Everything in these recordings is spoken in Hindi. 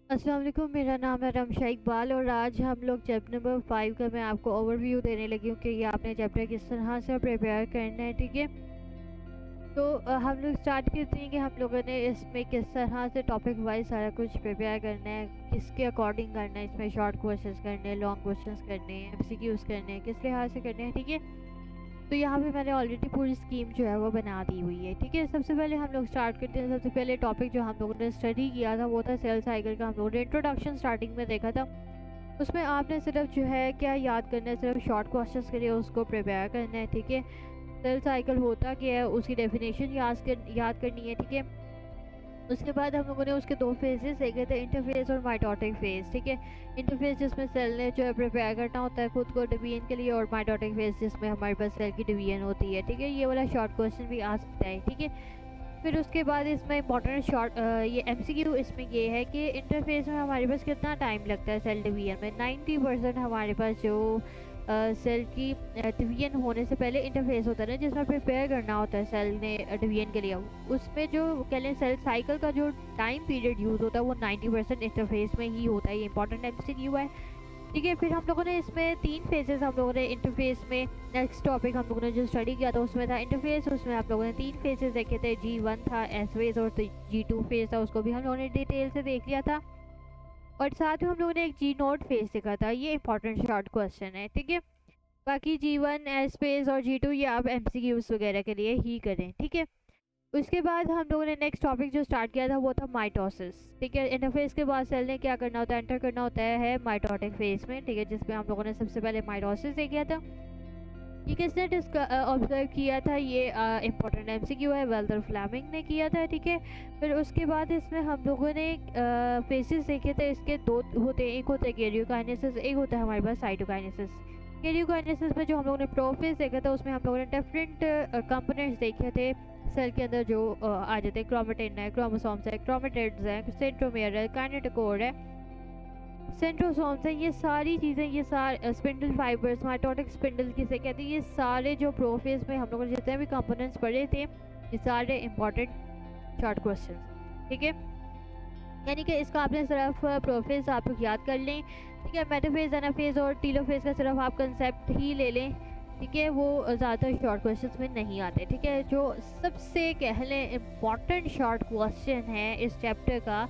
अस्सलाम वालेकुम, मेरा नाम है रमशा इकबाल और आज हम लोग चैप्टर नंबर 5 का मैं आपको ओवरव्यू देने लगी हूँ कि ये आपने चैप्टर किस तरह से प्रिपेयर करना है। ठीक है, तो हम लोग स्टार्ट करते हैं कि हम लोगों ने इसमें किस तरह से टॉपिक वाइज सारा कुछ प्रिपेयर करना है, किसके अकॉर्डिंग करना है। इसमें शॉर्ट क्वेश्चंस करने हैं, लॉन्ग क्वेश्चंस करने हैं, एमसीक्यूज करने हैं, किस लिहाज से करने हैं। ठीक है, तो यहाँ पे मैंने ऑलरेडी पूरी स्कीम जो है वो बना दी हुई है। ठीक है, सबसे पहले हम लोग स्टार्ट करते हैं। सबसे पहले टॉपिक जो हम लोगों ने स्टडी किया था वो था सेल साइकिल का। हम लोगों ने इंट्रोडक्शन स्टार्टिंग में देखा था। उसमें आपने सिर्फ जो है क्या याद करना है, सिर्फ शॉर्ट क्वेश्चंस के लिए उसको प्रिपेयर करना है। ठीक है, सेल साइकिल होता क्या है उसकी डेफिनेशन याद करनी है। ठीक है, उसके बाद हम लोगों ने उसके दो फेजेस देखे थे, इंटरफेस और माइटोटिक फेज। ठीक है, इंटरफेस जिसमें सेल ने जो है प्रिपेयर करना होता है खुद को डिवीजन के लिए, और माइटोटिक फेज जिसमें हमारे पास सेल की डिवीजन होती है। ठीक है, ये वाला शॉर्ट क्वेश्चन भी आ सकता है। ठीक है, फिर उसके बाद इसमें इंपॉर्टेंट शॉर्ट ये एमसीक्यू इसमें ये है कि इंटरफेस में हमारे पास कितना टाइम लगता है सेल डिवीजन में। 90% हमारे पास जो सेल की डिवीजन होने से पहले इंटरफेस होता है ना, जिसमें प्रिपेयर करना होता है सेल ने डिवीजन के लिए, उसमें जो कह लें सेल साइकिल का जो टाइम पीरियड यूज़ होता है वो 90% इंटरफेस में ही होता है। ये इंपॉर्टेंट एमसीक्यू है। ठीक है, फिर हम लोगों ने इसमें 3 फेजेस हम लोगों ने इंटरफेस में, नेक्स्ट टॉपिक हम लोगों ने जो स्टडी किया था उसमें था इंटरफेस। उसमें आप लोगों ने 3 फेजेस देखे थे, G1 था एस फेज और G2 फेज था, उसको भी हम लोगों ने डिटेल से देख लिया था। और साथ में हम लोगों ने एक G नोट फेज देखा था। ये इंपॉर्टेंट शॉर्ट क्वेश्चन है। ठीक है, बाकी G1 एस फेज और G2 ये आप एमसीक्यूज वगैरह के लिए ही करें। ठीक है, उसके बाद हम लोगों ने नेक्स्ट टॉपिक जो स्टार्ट किया था वो था माइटोसिस। ठीक है, इंटरफेस के बाद सेल ने क्या करना होता है, एंटर करना होता है माइटोटिक फेज में। ठीक है, जिसमें हम लोगों ने सबसे पहले माइटोसिस देखा था। ये किसने ऑब्जर्व किया था, ये इंपॉर्टेंट एमसीक्यू है, वेल्थर फ्लेमिंग ने किया था। ठीक है, फिर उसके बाद इसमें हम लोगों ने फेसेस देखे थे। इसके दो होते हैं, एक होता है कैरियोकाइनेसिस, एक होता है हमारे पास साइटोकाइनेसिस। कैरियोकाइनेसिस में जो हम लोगों ने प्रोफेज देखा था उसमें हम लोगों ने डिफरेंट कंपोनेंट्स देखे थे सेल के अंदर जो आ जाते हैं। क्रोमेटिन है, क्रोमोसोम्स है, क्रोमेटिड्स हैं, सेंट्रोमियर है, काइनेटोकोर है, सेंट्रोसोम्स हैं। ये सारी चीज़ें, ये सारे स्पिंडल फाइबर्स, माइटोटिक स्पिंडल किसे कहते हैं, ये सारे जो प्रोफेज में हम लोगों ने जितने भी कंपोनेंट्स पढ़े थे ये सारे इंपॉर्टेंट शॉर्ट क्वेश्चन। ठीक है, यानी कि इसका आपने सिर्फ प्रोफेज आप लोग याद कर लें। ठीक है, मेटाफेज, एनाफेज और टीलोफेज का सिर्फ आप कंसेप्ट ही ले लें। ठीक है, वो ज़्यादातर शॉर्ट क्वेश्चंस में नहीं आते। ठीक है, जो सबसे कह लें इम्पॉर्टेंट शॉर्ट क्वेश्चन है इस चैप्टर का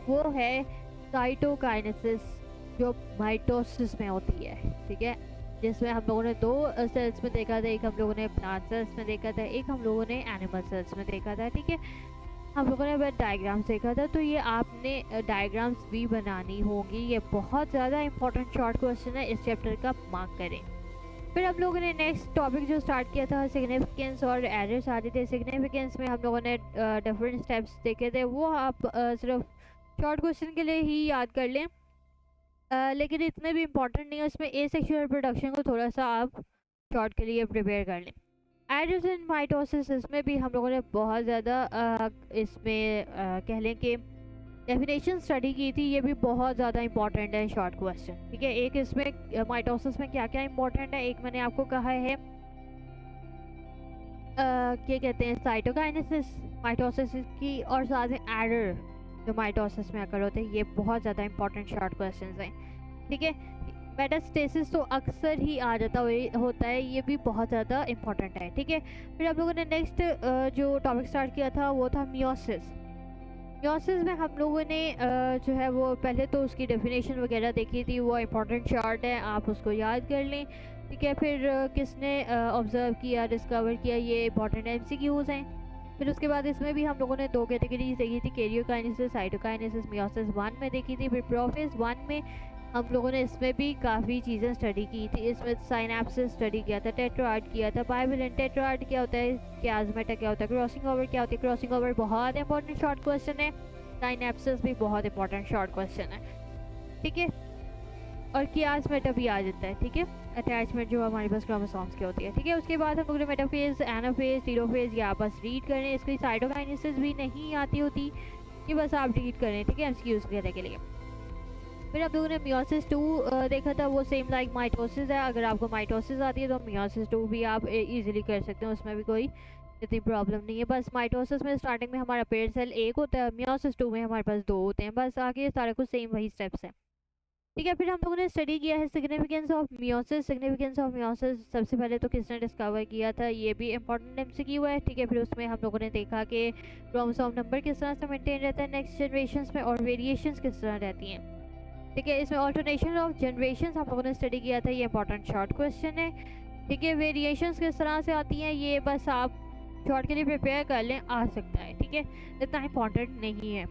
वो है साइटोकाइनेसिस, जो माइटोसिस में होती है। ठीक है, जिसमें हम लोगों ने दो सेल्स में देखा था, एक हम लोगों ने प्लांट सेल्स में देखा था, एक हम लोगों ने एनिमल सेल्स में देखा था। ठीक है, हम लोगों ने बस डायग्राम्स देखा था, तो ये आपने डायग्राम्स भी बनानी होगी। ये बहुत ज़्यादा इंपॉर्टेंट शॉर्ट क्वेश्चन है, इस चैप्टर का मार्क करें। फिर हम लोगों ने नेक्स्ट टॉपिक जो स्टार्ट किया था सिग्निफिकेंस और एरर्स आते थे। सिग्निफिकेंस में हम लोगों ने डिफरेंट स्टेप्स देखे थे, वो आप सिर्फ शॉर्ट क्वेश्चन के लिए ही याद कर लें। लेकिन इतने भी इम्पोर्टेंट नहीं है, उसमें ए सेक्शुअल रिप्रोडक्शन को थोड़ा सा आप शॉर्ट के लिए प्रिपेयर कर लें। एडल्ट एंड माइटोसिस, इसमें भी हम लोगों ने बहुत ज़्यादा इसमें कह लें कि डेफिनेशन स्टडी की थी। ये भी बहुत ज़्यादा इंपॉर्टेंट है शॉर्ट क्वेश्चन। ठीक है, एक इसमें माइटोसिस में क्या क्या इंपॉर्टेंट है, एक मैंने आपको कहा है क्या कहते हैं साइटोकाइनेसिस माइटोसिस की, और साथ में एरर जो माइटोसिस में अकर होते हैं। ये बहुत ज़्यादा इंपॉर्टेंट शॉर्ट क्वेश्चन हैं। ठीक है, मेटास्टेसिस तो अक्सर ही आ जाता होता है, ये भी बहुत ज़्यादा इंपॉर्टेंट है। ठीक है, फिर आप लोगों ने नेक्स्ट जो टॉपिक स्टार्ट किया था वो था मियोसिस। मियोसिस में हम लोगों ने जो है वो पहले तो उसकी डेफिनेशन वगैरह देखी थी, वो इंपॉर्टेंट शॉर्ट है, आप उसको याद कर लें। ठीक है, फिर किसने ऑब्ज़र्व किया, डिस्कवर किया, ये इंपॉर्टेंट एमसीक्यूज़ हैं। फिर उसके बाद इसमें भी हम लोगों ने दो कैटेगरीज देखी थी, कैरियोकाइनेसिस, साइटोकाइनेसिस। मियोसिस 1 में देखी थी, फिर प्रोफेज 1 में हम लोगों ने इसमें भी काफ़ी चीज़ें स्टडी की थी। इसमें साइनेप्सिस स्टडी किया था, टेट्राड किया था, बाइवेलेंट टेट्राड क्या होता है, क्याज़मेटा क्या होता है, क्रॉसिंग ओवर क्या होती है। क्रॉसिंग ओवर बहुत इंपॉर्टेंट शॉर्ट क्वेश्चन है, साइनेप्सिस भी बहुत इंपॉर्टेंट शॉर्ट क्वेश्चन है। ठीक है, और क्याज़मेटा भी आ जाता है। ठीक है, अटैचमेंट जो हमारे पास क्रोमोसोम्स की होती है। ठीक है, उसके बाद हम लोग ने मेटाफेज, एनाफेज, टीलोफेज ये आप बस रीड करें। इसकी साइटोकाइनेसिस भी नहीं आती होती, ये बस आप रीड करें। ठीक है, एमसीक्यूज़ वगैरह के लिए। फिर हम लोगों ने मियोसिस 2 देखा था, वो सेम लाइक माइटोसिस है। अगर आपको माइटोसिस आती है तो मियोसिस 2 भी आप इजीली कर सकते हैं, उसमें भी कोई इतनी प्रॉब्लम नहीं है। बस माइटोसिस में स्टार्टिंग में हमारा पेयर सेल एक होता है, मियोसिस 2 में हमारे पास 2 होते हैं, बस आगे सारा कुछ सेम वही स्टेप्स हैं। ठीक है, फिर हम लोगों ने स्टडी किया है significance of meiosis. Significance of meiosis सबसे पहले तो किसने डिस्कवर किया था, ये भी इंपॉर्टेंट एमसीक्यू है। ठीक है, फिर उसमें हम लोगों ने देखा कि क्रोमोसोम नंबर किस तरह से मेंटेन रहता है नेक्स्ट जनरेशन्स में और वेरिएशंस किस तरह रहती हैं। ठीक है, इसमें ऑल्टरनेशन ऑफ जनरेशंस हम लोगों ने स्टडी किया था, ये इंपॉर्टेंट शॉर्ट क्वेश्चन है। ठीक है, वेरिएशंस किस तरह से आती हैं ये बस आप शॉर्ट के लिए प्रिपेयर कर लें, आ सकता है। ठीक है, इतना इंपॉर्टेंट नहीं है।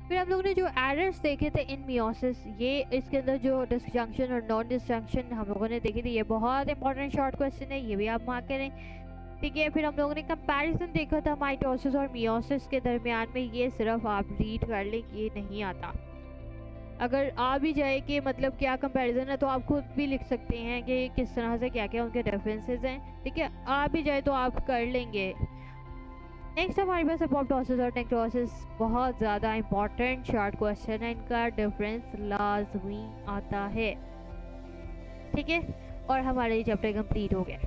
फिर हम लोगों ने जो एरर्स देखे थे इन मियोसिस, ये इसके अंदर जो डिसजंक्शन और नॉन डिसजंक्शन हम लोगों ने देखे थे, ये बहुत इंपॉर्टेंट शॉर्ट क्वेश्चन है, ये भी आप मार्क करें। ठीक है, फिर हम लोगों ने कंपैरिजन देखा था माइटोसिस और मियोसिस के दरमियान में, ये सिर्फ आप रीड कर लें, ये नहीं आता। अगर आ भी जाए कि मतलब क्या कंपैरिजन है तो आप खुद भी लिख सकते हैं कि किस तरह से क्या क्या उनके डिफरेंसेस हैं। ठीक है, आ भी जाए तो आप कर लेंगे। नेक्स्ट हमारे पास अपोप्टोसिस और नेक्रोसिस, बहुत ज़्यादा इंपॉर्टेंट शॉर्ट क्वेश्चन है, इनका डिफरेंस लाजमी आता है। ठीक है, और हमारा ये चैप्टर कंप्लीट हो गया।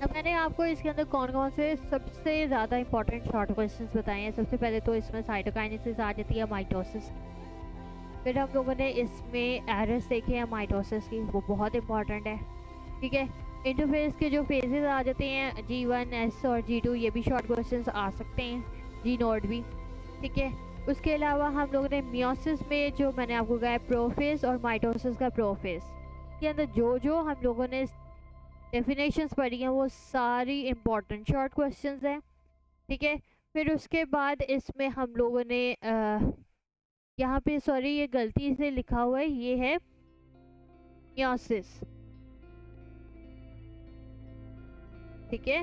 अब मैंने आपको इसके अंदर कौन कौन से सबसे ज़्यादा इंपॉर्टेंट शॉर्ट क्वेश्चंस बताए हैं। सबसे पहले तो इसमें साइटोकाइनेसिस आ जाती है, माइटोसिस। फिर हम लोगों ने इसमें एरर्स देखे हैं माइटोसिस की, वो बहुत इंपॉर्टेंट है। ठीक है, इंटरफेस के जो फेजेस आ जाते हैं G1, S और G2, ये भी शॉर्ट क्वेश्चंस आ सकते हैं, G0 भी। ठीक है, उसके अलावा हम लोगों ने मियोसिस में जो मैंने आपको कहा प्रोफेस और माइटोसिस का प्रोफेस के अंदर जो हम लोगों ने डेफिनेशंस पढ़ी हैं वो सारी इंपॉर्टेंट शॉर्ट क्वेश्चंस हैं। ठीक है, फिर उसके बाद इसमें हम लोगों ने यहाँ पे सॉरी ये गलती से लिखा हुआ है, ये है मियोसिस। ठीक है,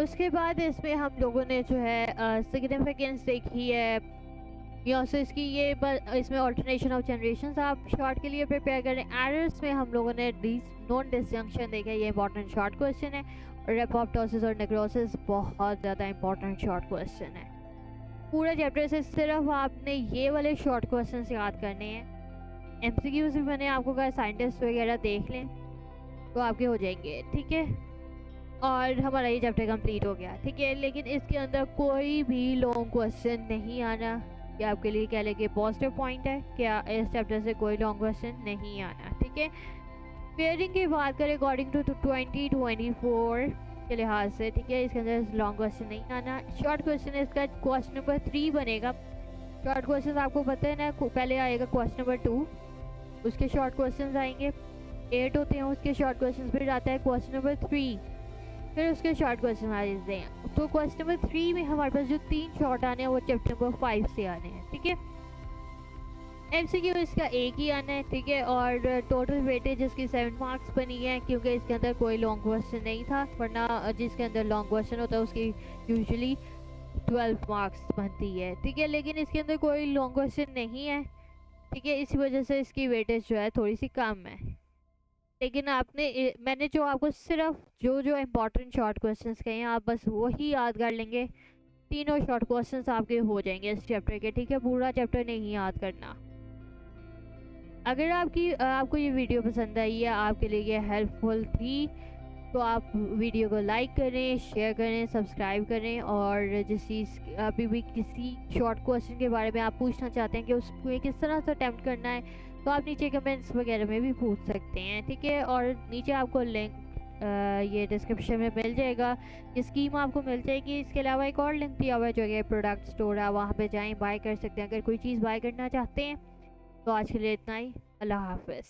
उसके बाद इसमें हम लोगों ने जो है सिग्निफिकेंस देखी है मियोसिस की, ये इसमें ऑल्टरनेशन ऑफ जनरेशंस आप शॉर्ट के लिए प्रिपेयर करें। एरर्स में हम लोगों ने नॉन डिसजंक्शन देखा, ये इंपॉर्टेंट शॉर्ट क्वेश्चन है। और अपोप्टोसिस और नेक्रोसिस बहुत ज़्यादा इंपॉर्टेंट शॉर्ट क्वेश्चन है। पूरा चैप्टर से सिर्फ आपने ये वाले शॉर्ट क्वेश्चन याद करने हैं। एमसीक्यूज भी मैंने आपको कहा साइंटिस्ट वगैरह देख लें तो आपके हो जाएंगे। ठीक है, और हमारा ये चैप्टर कंप्लीट हो गया। ठीक है, लेकिन इसके अंदर कोई भी लॉन्ग क्वेश्चन नहीं आना, ये आपके लिए कह लेंगे पॉजिटिव पॉइंट है, क्या इस चैप्टर से कोई लॉन्ग क्वेश्चन नहीं आना। ठीक है, पेयरिंग की बात करें अकॉर्डिंग टू 2024 के लिहाज से, ठीक है, इसके अंदर लॉन्ग क्वेश्चन नहीं आना। शॉर्ट क्वेश्चन इसका क्वेश्चन नंबर 3 बनेगा। शॉर्ट क्वेश्चन आपको पता है ना, पहले आएगा क्वेश्चन नंबर 2, उसके शॉर्ट क्वेश्चन आएंगे 8 होते हैं, उसके शॉर्ट क्वेश्चन फिर आता है क्वेश्चन नंबर 3, फिर उसके शॉर्ट क्वेश्चन आ जाते हैं। तो क्वेश्चन नंबर 3 में हमारे पास जो 3 शॉर्ट आने हैं वो चैप्टर नंबर 5 से आने हैं। ठीक है, एमसीक्यू इसका एक ही आना है। ठीक है, और टोटल वेटेज इसकी 7 मार्क्स बनी है क्योंकि इसके अंदर कोई लॉन्ग क्वेश्चन नहीं था, वरना जिसके अंदर लॉन्ग क्वेश्चन होता है उसकी यूजुअली 12 मार्क्स बनती है। ठीक है, लेकिन इसके अंदर कोई लॉन्ग क्वेश्चन नहीं है। ठीक है, इसी वजह से इसकी वेटेज जो है थोड़ी सी कम है। लेकिन मैंने जो आपको सिर्फ जो इम्पोर्टेंट शॉर्ट क्वेश्चंस कहे हैं आप बस वही याद कर लेंगे, तीनों शॉर्ट क्वेश्चंस आपके हो जाएंगे इस चैप्टर के। ठीक है, पूरा चैप्टर नहीं याद करना। अगर आपको ये वीडियो पसंद आई है, आपके लिए ये हेल्पफुल थी, तो आप वीडियो को लाइक करें, शेयर करें, सब्सक्राइब करें। और जिस चीज़ अभी भी किसी शॉर्ट क्वेश्चन के बारे में आप पूछना चाहते हैं कि उसको किस तरह से अटैम्प्ट करना है, तो आप नीचे कमेंट्स वगैरह में भी पूछ सकते हैं। ठीक है, और नीचे आपको लिंक ये डिस्क्रिप्शन में मिल जाएगा, ये स्कीम आपको मिल जाएगी। इसके अलावा एक और लिंक दिया हुआ है जो कि प्रोडक्ट स्टोर है, वहाँ पे जाएं, बाय कर सकते हैं अगर कोई चीज़ बाय करना चाहते हैं। तो आज के लिए इतना ही, अल्लाह हाफ़िज़।